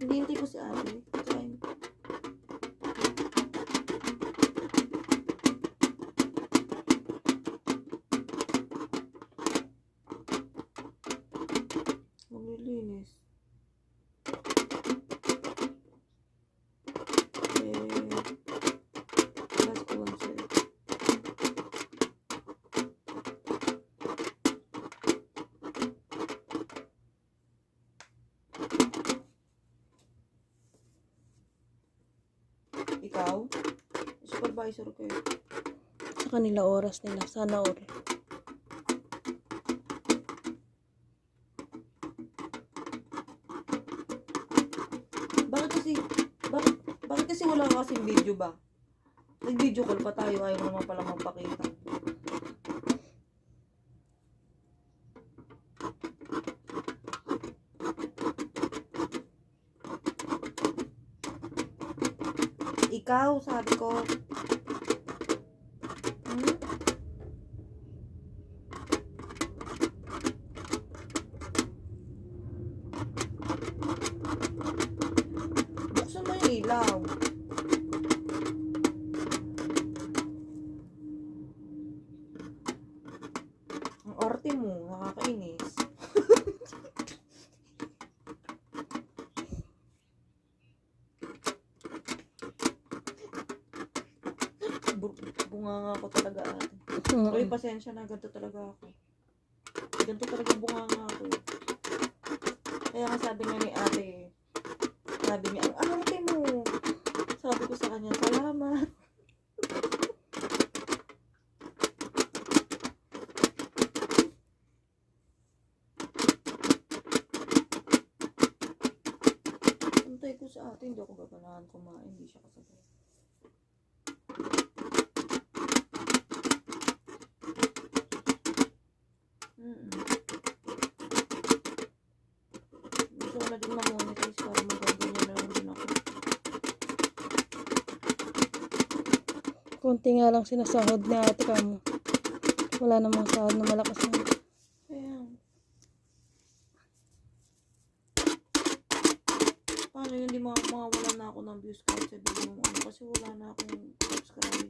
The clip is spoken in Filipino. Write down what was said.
Hinihintay ko si ate. Try. Maglilinis. Last one sa'yo. Ikaw? Supervisor ko eh. Sa kanila oras nila. Sana all. Bakit kasi wala kasing video ba? Nag-video call pa tayo, ayaw naman pala magpakita. Ikaw, sabi ko. Buksan mo yung ilaw. Ang arte mo, nakakainis. Bunganga ako talaga ate. Uy, pasensya na, ganito talaga ako. Ganito talaga bunganga ako. Kaya nga sabi nga ni ate, sabi niya, ang arte mo. Sabi ko sa kanya, salamat. Antay ko sa ate, hindi ako gaganahan kumain, hindi siya kasabay. Gusto ko na din ma-monetize para magaganyan na lang din ako. Kunti nga lang sinasahod ni ate kamo. Wala namang sahod na malakas na. Ayan. Paano yun, di mawawalan na ako ng views kahit sabihin mo ano, kasi wala na akong subscribe.